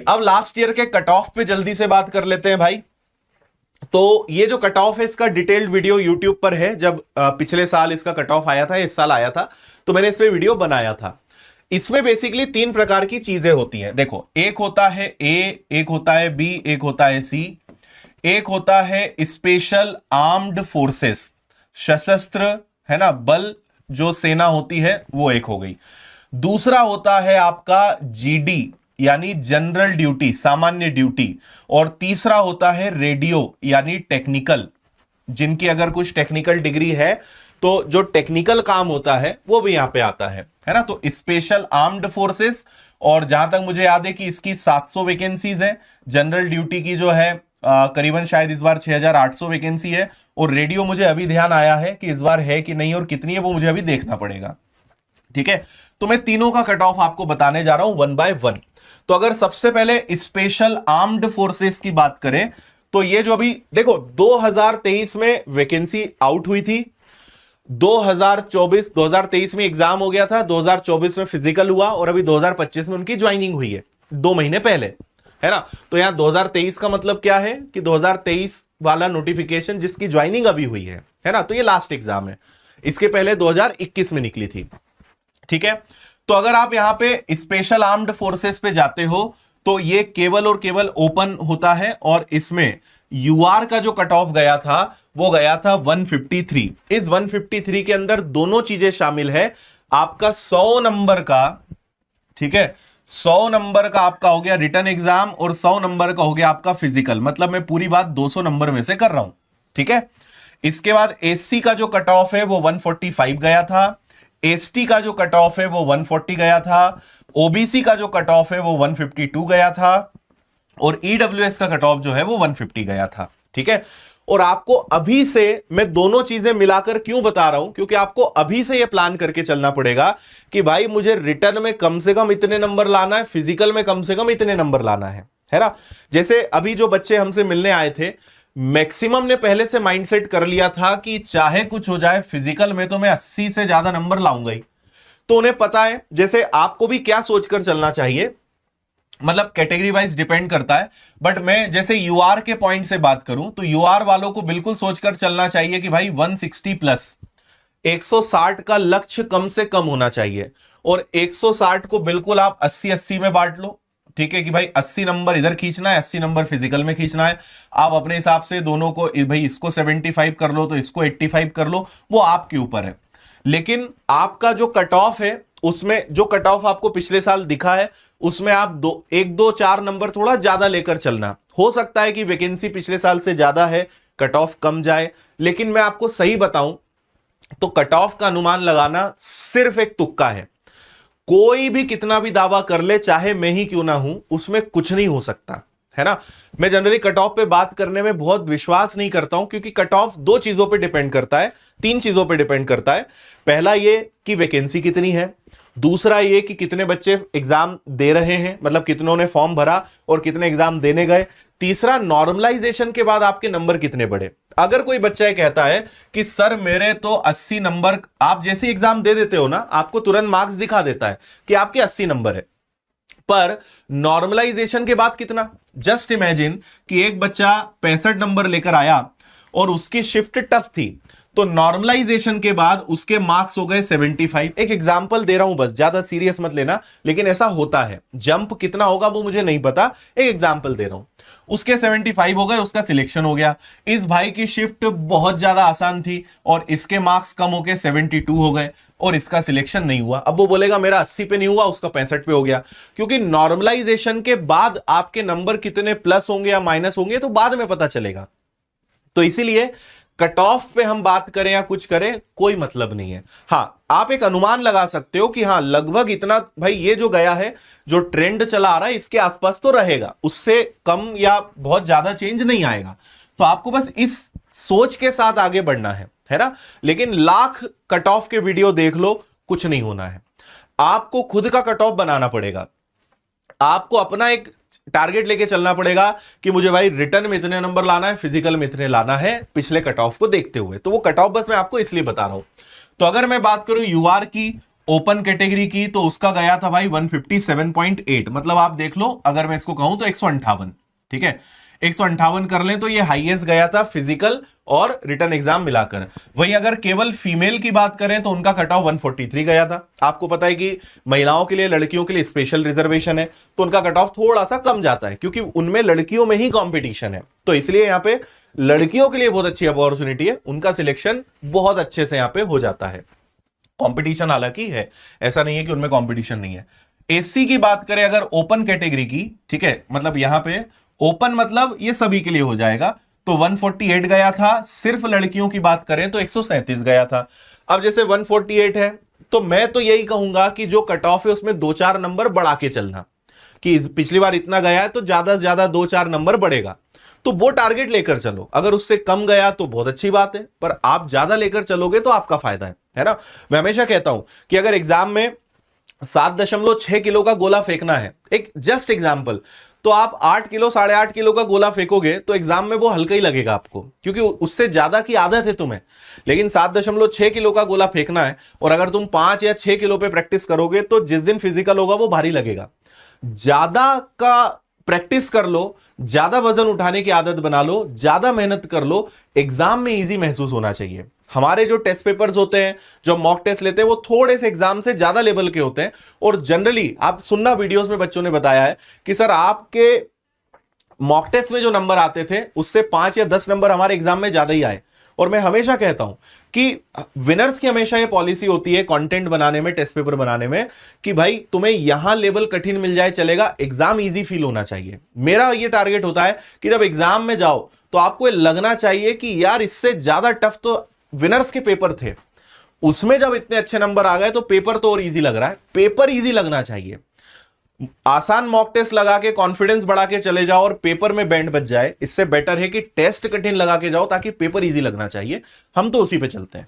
अब last year के cut off पे जल्दी से बात कर लेते हैं भाई। तो ये जो कट ऑफ है इसका डिटेल्ड वीडियो यूट्यूब पर है। जब पिछले साल इसका कट ऑफ आया था, इस साल आया था, तो मैंने इस पे वीडियो बनाया था। इसमें बेसिकली 3 प्रकार की चीजें होती हैं। देखो, एक होता है ए, एक होता है बी, एक होता है सी, एक होता है स्पेशल आर्म्ड फोर्सेस, सशस्त्र है ना बल, जो सेना होती है, वो एक हो गई। दूसरा होता है आपका जीडी यानी जनरल ड्यूटी, सामान्य ड्यूटी। और तीसरा होता है रेडियो यानी टेक्निकल, जिनकी अगर कुछ टेक्निकल डिग्री है तो जो टेक्निकल काम होता है वो भी यहां पे आता है ना। तो स्पेशल आर्म्ड फोर्सेस, और जहां तक मुझे याद है कि इसकी 700 वैकेंसीज है। जनरल ड्यूटी की जो है करीबन शायद इस बार 6800 वैकेंसी है। और रेडियो मुझे अभी ध्यान आया है कि इस बार है कि नहीं और कितनी है वो मुझे अभी देखना पड़ेगा। ठीक है, तो मैं तीनों का कट ऑफ आपको बताने जा रहा हूं 1 बाय 1। तो अगर सबसे पहले स्पेशल आर्म्ड फोर्सेस की बात करें तो ये जो अभी देखो 2023 में वैकेंसी आउट हुई थी, 2023 में एग्जाम हो गया था, 2024 में फिजिकल हुआ और अभी 2025 में उनकी ज्वाइनिंग हुई है 2 महीने पहले, है ना। तो यहां 2023 का मतलब क्या है कि 2023 वाला नोटिफिकेशन जिसकी ज्वाइनिंग अभी हुई है ना, तो ये लास्ट एग्जाम है। इसके पहले 2021 में निकली थी। ठीक है, तो अगर आप यहां पे स्पेशल आर्म्ड फोर्सेस पे जाते हो तो ये केवल और केवल ओपन होता है, और इसमें यूआर का जो कट ऑफ गया था वो गया था 153। इस 153 के अंदर दोनों चीजें शामिल है, आपका 100 नंबर का, ठीक है, 100 नंबर का आपका हो गया रिटन एग्जाम और 100 नंबर का हो गया आपका फिजिकल। मतलब मैं पूरी बात 200 नंबर में से कर रहा हूं। ठीक है, इसके बाद एससी का जो कट ऑफ है वो 145 गया था, एसटी का जो कट ऑफ है वो 140 गया था, ओबीसी का जो कट ऑफ है वो 152 गया था, और ईडब्ल्यूएस का कट ऑफ जो है वो 150 गया था। ठीक है, और आपको अभी से मैं दोनों चीजें मिलाकर क्यों बता रहा हूं, क्योंकि आपको अभी से यह प्लान करके चलना पड़ेगा कि भाई मुझे रिटर्न में कम से कम इतने नंबर लाना है, फिजिकल में कम से कम इतने नंबर लाना है ना। जैसे अभी जो बच्चे हमसे मिलने आए थे, मैक्सिमम ने पहले से माइंडसेट कर लिया था कि चाहे कुछ हो जाए फिजिकल में तो मैं 80 से ज्यादा नंबर लाऊंगा ही। तो उन्हें पता है, जैसे आपको भी क्या सोचकर चलना चाहिए, मतलब कैटेगरी वाइज डिपेंड करता है, बट मैं जैसे यूआर के पॉइंट से बात करूं तो यूआर वालों को बिल्कुल सोचकर चलना चाहिए कि भाई 160 प्लस 160 का लक्ष्य कम से कम होना चाहिए, और 160 को बिल्कुल आप 80-80 में बांट लो। ठीक है कि भाई 80 नंबर इधर खींचना है, 80 नंबर फिजिकल में खींचना है। आप अपने हिसाब से दोनों को, भाई इसको 75 कर लो तो इसको 85 कर लो, वो आपके ऊपर है। लेकिन आपका जो कट ऑफ है उसमें जो कट ऑफ आपको पिछले साल दिखा है उसमें आप 1-2-4 नंबर थोड़ा ज्यादा लेकर चलना। हो सकता है कि वैकेंसी पिछले साल से ज्यादा है, कट ऑफ कम जाए, लेकिन मैं आपको सही बताऊं तो कट ऑफ का अनुमान लगाना सिर्फ एक तुक्का है। कोई भी कितना भी दावा कर ले, चाहे मैं ही क्यों ना हूं, उसमें कुछ नहीं हो सकता, है ना। मैं जनरली कट ऑफ पे बात करने में बहुत विश्वास नहीं करता हूं, क्योंकि कट ऑफ 2 चीजों पे डिपेंड करता है, 3 चीजों पे डिपेंड करता है। पहला ये कि वैकेंसी कितनी है, दूसरा ये कि कितने बच्चे एग्जाम दे रहे हैं, मतलब कितनों ने फॉर्म भरा और कितने एग्जाम देने गए, तीसरा नॉर्मलाइजेशन के बाद आपके नंबर कितने बढ़े। अगर कोई बच्चा कहता है कि सर मेरे तो 80 नंबर, आप जैसे एग्जाम दे देते हो ना, आपको तुरंत मार्क्स दिखा देता है कि आपके 80 नंबर है, पर नॉर्मलाइजेशन के बाद कितना। जस्ट इमेजिन कि एक बच्चा 65 नंबर लेकर आया और उसकी शिफ्ट टफ थी, तो नॉर्मलाइजेशन के बाद उसके मार्क्स हो गए 75। एक एग्जांपल दे रहा हूं, बस ज्यादा सीरियस मत लेना, लेकिन ऐसा होता है। जंप कितना होगा वो मुझे नहीं पता, एक एग्जांपल दे रहा हूं। उसके 75 हो गए, उसका सिलेक्शन हो गया। इस भाई की शिफ्ट बहुत ज्यादा आसान थी और इसके मार्क्स कम होकर 72 हो गए और इसका सिलेक्शन नहीं हुआ। अब वो बोलेगा मेरा 80 पे नहीं हुआ, उसका 65 पे हो गया, क्योंकि नॉर्मलाइजेशन के बाद आपके नंबर कितने प्लस होंगे या माइनस होंगे तो बाद में पता चलेगा। तो इसीलिए कट ऑफ पे हम बात करें या कुछ करें कोई मतलब नहीं है। हां, आप एक अनुमान लगा सकते हो कि हां लगभग इतना, भाई ये जो गया है, जो ट्रेंड चला आ रहा है इसके आसपास तो रहेगा, उससे कम या बहुत ज्यादा चेंज नहीं आएगा। तो आपको बस इस सोच के साथ आगे बढ़ना है ना। लेकिन लाख कट ऑफ के वीडियो देख लो, कुछ नहीं होना है। आपको खुद का कट ऑफ बनाना पड़ेगा, आपको अपना एक टारगेट लेके चलना पड़ेगा कि मुझे भाई रिटर्न में इतने नंबर लाना है, फिजिकल में इतने लाना है, पिछले कट ऑफ को देखते हुए। तो वो कट ऑफ बस मैं आपको इसलिए बता रहा हूं। तो अगर मैं बात करूं यूआर की ओपन कैटेगरी की तो उसका गया था भाई 157.8, मतलब आप देख लो, अगर मैं इसको कहूं तो 158, ठीक है, 158 कर लें तो ये हाईएस्ट गया था फिजिकल और रिटन एग्जाम मिलाकर। वही अगर केवल फीमेल की बात करें तो उनका कट ऑफ 143 गया था। आपको पता है कि महिलाओं के लिए, लड़कियों के लिए स्पेशल रिजर्वेशन है, तो उनका कट ऑफ थोड़ा सा कम जाता है क्योंकि उनमें लड़कियों में ही कॉम्पिटिशन है, तो इसलिए यहां पे लड़कियों के लिए बहुत अच्छी अपॉर्चुनिटी है, उनका सिलेक्शन बहुत अच्छे से यहां पे हो जाता है। कंपटीशन हालांकि है, ऐसा नहीं है कि उनमें कंपटीशन नहीं है। एससी की बात करें अगर ओपन कैटेगरी की, ठीक है, मतलब यहां पे ओपन मतलब ये सभी के लिए हो जाएगा, तो 148 गया था। सिर्फ लड़कियों की बात करें तो 137 गया था। अब जैसे 148 है तो मैं तो यही कहूंगा कि जो कट ऑफ है उसमें 2-4 नंबर बढ़ा के चलना, कि पिछली बार इतना गया है तो ज्यादा से ज्यादा 2-4 नंबर बढ़ेगा, तो वो टारगेट लेकर चलो। अगर उससे कम गया तो बहुत अच्छी बात है, पर आप ज्यादा लेकर चलोगे तो आपका फायदा है ना। मैं हमेशा कहता हूं कि अगर एग्जाम में 7.6 किलो का गोला फेंकना है, एक जस्ट एग्जाम्पल, तो आप 8 किलो 8.5 किलो का गोला फेंकोगे तो एग्जाम में वो हल्का ही लगेगा आपको, क्योंकि उससे ज्यादा की आदत है तुम्हें। लेकिन 7.6 किलो का गोला फेंकना है और अगर तुम 5 या 6 किलो पे प्रैक्टिस करोगे तो जिस दिन फिजिकल होगा वो भारी लगेगा। ज्यादा का प्रैक्टिस कर लो, ज्यादा वजन उठाने की आदत बना लो, ज्यादा मेहनत कर लो, एग्जाम में इजी महसूस होना चाहिए। हमारे जो टेस्ट पेपर्स होते हैं, जो मॉक टेस्ट लेते हैं, वो थोड़े से एग्जाम से ज्यादा लेवल के होते हैं। और जनरली आप सुनना, वीडियोस में बच्चों ने बताया है कि सर आपके मॉक टेस्ट में जो नंबर आते थे उससे 5 या 10 नंबर हमारे एग्जाम में ज्यादा ही आए। और मैं हमेशा कहता हूं कि विनर्स की हमेशा ये पॉलिसी होती है कंटेंट बनाने में, टेस्ट पेपर बनाने में, कि भाई तुम्हें यहां लेवल कठिन मिल जाए चलेगा, एग्जाम इजी फील होना चाहिए। मेरा ये टारगेट होता है कि जब एग्जाम में जाओ तो आपको लगना चाहिए कि यार इससे ज्यादा टफ तो विनर्स के पेपर थे, उसमें जब इतने अच्छे नंबर आ गए तो पेपर तो और इजी लग रहा है। पेपर इजी लगना चाहिए। आसान मॉक टेस्ट लगा के कॉन्फिडेंस बढ़ा के चले जाओ और पेपर में बैंड बच जाए, इससे बेटर है कि टेस्ट कठिन लगा के जाओ ताकि पेपर इजी लगना चाहिए। हम तो उसी पे चलते हैं,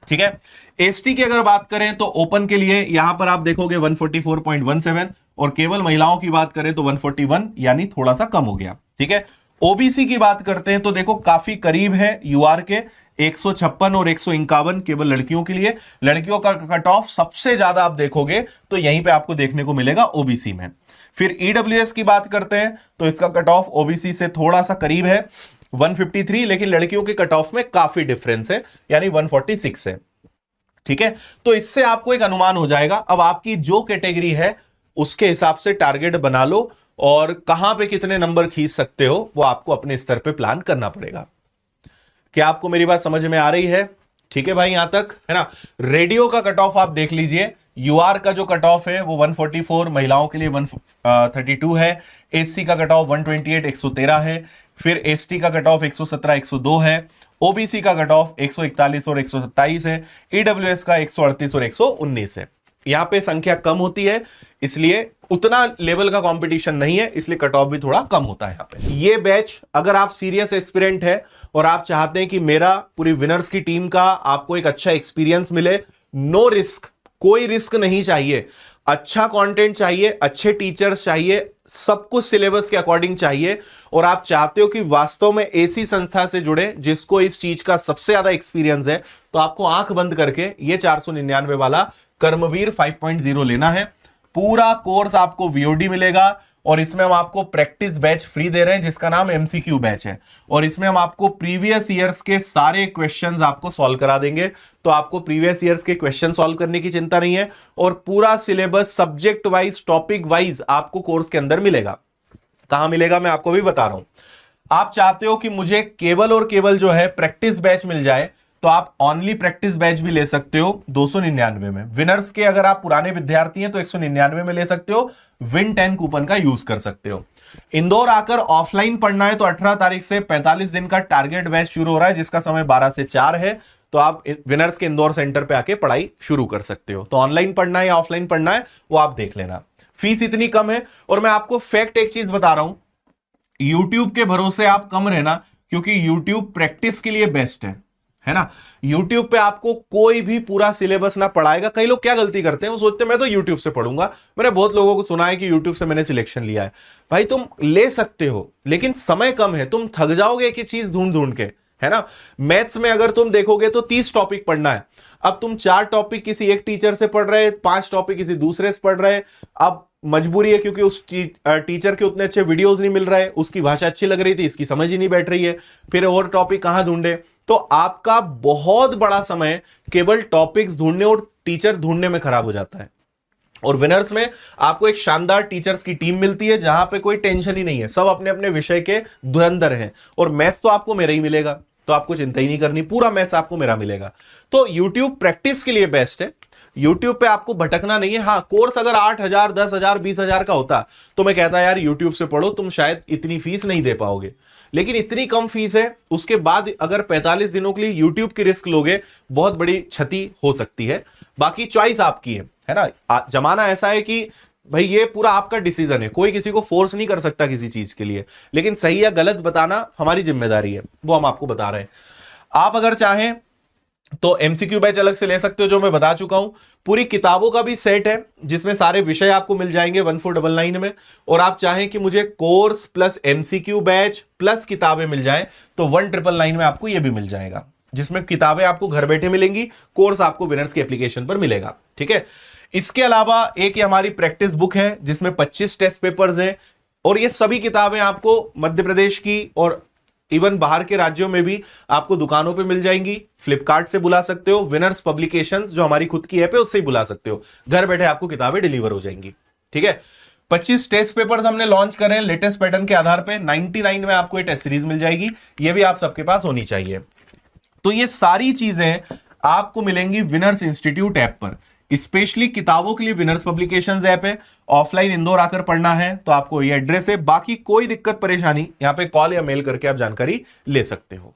ठीक है। एसटी की अगर बात करें तो ओपन के लिए यहां पर आप देखोगे 144.17, और केवल महिलाओं की बात करें तो 141, यानी थोड़ा सा कम हो गया, ठीक है। ओबीसी की बात करते हैं तो देखो काफी करीब है यूआर के, 156 और 151 केवल लड़कियों के लिए। लड़कियों का कट ऑफ सबसे ज्यादा आप देखोगे तो यहीं पे आपको देखने को मिलेगा ओबीसी में। फिर ईडब्ल्यूएस की बात करते हैं तो इसका कट ऑफ ओबीसी से थोड़ा सा करीब है, 153, लेकिन लड़कियों के कट ऑफ में काफी डिफरेंस है, यानी 146 है, ठीक है। तो इससे आपको एक अनुमान हो जाएगा। अब आपकी जो कैटेगरी है उसके हिसाब से टारगेट बना लो और कहां पे कितने नंबर खींच सकते हो वो आपको अपने स्तर पे प्लान करना पड़ेगा। क्या आपको मेरी बात समझ में आ रही है? ठीक है भाई, यहां तक है ना। रेडियो का कट ऑफ आप देख लीजिए, यूआर का जो कट ऑफ है वो 144, महिलाओं के लिए 132 है। एससी का कट ऑफ 128, 113 है। फिर एसटी का कट ऑफ 117, 102 है। ओबीसी का कट ऑफ 141 और 127 है। ईडब्ल्यूएस का 138 और 119 है। यहां पे संख्या कम होती है, इसलिए उतना लेवल का कंपटीशन नहीं है, इसलिए कट ऑफ भी थोड़ा कम होता है यहां पे। ये बैच अगर आप सीरियस एस्पिरेंट है और आप चाहते हैं कि मेरा पूरी विनर्स की टीम का आपको एक अच्छा एक्सपीरियंस मिले, नो रिस्क, कोई रिस्क नहीं चाहिए, अच्छा कंटेंट चाहिए, अच्छे टीचर्स चाहिए, सब कुछ सिलेबस के अकॉर्डिंग चाहिए, और आप चाहते हो कि वास्तव में ऐसी संस्था से जुड़े जिसको इस चीज का सबसे ज्यादा एक्सपीरियंस है, तो आपको आंख बंद करके ये 499 वाला कर्मवीर 5.0 लेना है। पूरा कोर्स आपको वीओडी मिलेगा और इसमें हम आपको प्रैक्टिस बैच फ्री दे रहे हैं जिसका नाम एमसीक्यू बैच है, और इसमें हम आपको प्रीवियस ईयर्स के सारे क्वेश्चंस आपको सॉल्व करा देंगे। तो आपको प्रीवियस ईयर्स के क्वेश्चन सॉल्व करने की चिंता नहीं है, और पूरा syllabus subject wise, topic wise आपको कोर्स के अंदर मिलेगा। कहां मिलेगा मैं आपको भी बता रहा हूं। आप चाहते हो कि मुझे केवल और केवल जो है प्रैक्टिस बैच मिल जाए, तो आप ओनली प्रैक्टिस बैच भी ले सकते हो 299 में। विनर्स के अगर आप पुराने विद्यार्थी हैं तो 199 में ले सकते हो, विन 10 कूपन का यूज कर सकते हो। इंदौर आकर ऑफलाइन पढ़ना है तो 18 तारीख से 45 दिन का टारगेट बैच शुरू हो रहा है जिसका समय 12 से 4 है। तो आप विनर्स के इंदौर सेंटर पे आके पढ़ाई शुरू कर सकते हो। तो ऑनलाइन पढ़ना है या ऑफलाइन पढ़ना है वो आप देख लेना। फीस इतनी कम है, और मैं आपको फैक्ट एक चीज बता रहा हूं, यूट्यूब के भरोसे आप कम रहना, क्योंकि यूट्यूब प्रैक्टिस के लिए बेस्ट है ना। YouTube पे आपको कोई भी पूरा सिलेबस ना पढ़ाएगा। कई लोग क्या गलती करते हैं, वो सोचते हैं मैं तो YouTube से पढ़ूंगा। मैंने बहुत लोगों को सुना है कि YouTube से मैंने सिलेक्शन लिया है। भाई तुम ले सकते हो, लेकिन समय कम है, तुम थक जाओगे एक ही चीज ढूंढ ढूंढ के, है ना। मैथ्स में अगर तुम देखोगे तो 30 टॉपिक पढ़ना है। अब तुम 4 टॉपिक किसी एक टीचर से पढ़ रहे, 5 टॉपिक किसी दूसरे से पढ़ रहे। अब मजबूरी है क्योंकि उस टीचर के उतने अच्छे वीडियोस नहीं मिल रहे, उसकी भाषा अच्छी लग रही थी, इसकी समझ ही नहीं बैठ रही है, फिर और टॉपिक कहां ढूंढे। तो आपका बहुत बड़ा समय केवल टॉपिक्स ढूंढने और टीचर ढूंढने में खराब हो जाता है। और विनर्स में आपको एक शानदार टीचर्स की टीम मिलती है जहां पे कोई टेंशन ही नहीं है, सब अपने अपने विषय के धुरंधर हैं। और मैथ्स तो आपको मेरा ही मिलेगा, तो आपको चिंता ही नहीं करनी, पूरा मैथ्स आपको मेरा मिलेगा। तो YouTube प्रैक्टिस के लिए बेस्ट है। YouTube पे आपको भटकना नहीं है। हाँ, कोर्स अगर 8,000 10,000 20,000 का होता तो मैं कहता यार YouTube से पढ़ो, तुम शायद इतनी फीस नहीं दे पाओगे, लेकिन इतनी कम फीस है, उसके बाद अगर 45 दिनों के लिए YouTube की रिस्क लोगे, बहुत बड़ी क्षति हो सकती है। बाकी चॉइस आपकी है ना। जमाना ऐसा है कि भाई ये पूरा आपका डिसीजन है, कोई किसी को फोर्स नहीं कर सकता किसी चीज के लिए, लेकिन सही या गलत बताना हमारी जिम्मेदारी है, वो हम आपको बता रहे हैं। आप अगर चाहें तो एमसीक्यू बैच अलग से ले सकते हो, जो मैं बता चुका हूं। पूरी किताबों का भी सेट है जिसमें सारे विषय आपको मिल जाएंगे 1499 में। और आप चाहें कि मुझे course plus MCQ batch plus किताबें मिल जाए तो 1999 में आपको यह भी मिल जाएगा, जिसमें किताबें आपको घर बैठे मिलेंगी, कोर्स आपको विनर्स की एप्लीकेशन पर मिलेगा। ठीक है। इसके अलावा एक ये हमारी प्रैक्टिस बुक है जिसमें 25 टेस्ट पेपर्स हैं, और ये सभी किताबें आपको मध्य प्रदेश की और इवन बाहर के राज्यों में भी आपको दुकानों पे मिल जाएंगी। फ्लिपकार्ट से बुला सकते हो, विनर्स पब्लिकेशंस जो हमारी खुद की ऐप है उससे ही बुला सकते हो, घर बैठे आपको किताबें डिलीवर हो जाएंगी। ठीक है। 25 टेस्ट पेपर्स हमने लॉन्च करे हैं लेटेस्ट पैटर्न के आधार पे। 99 में आपको एक टेस्ट सीरीज मिल जाएगी, ये भी आप सबके पास होनी चाहिए। तो ये सारी चीजें आपको मिलेंगी विनर्स इंस्टीट्यूट ऐप पर। स्पेशली किताबों के लिए विनर्स पब्लिकेशंस ऐप है। ऑफलाइन इंदौर आकर पढ़ना है तो आपको ये एड्रेस है। बाकी कोई दिक्कत परेशानी यहाँ पे कॉल या मेल करके आप जानकारी ले सकते हो।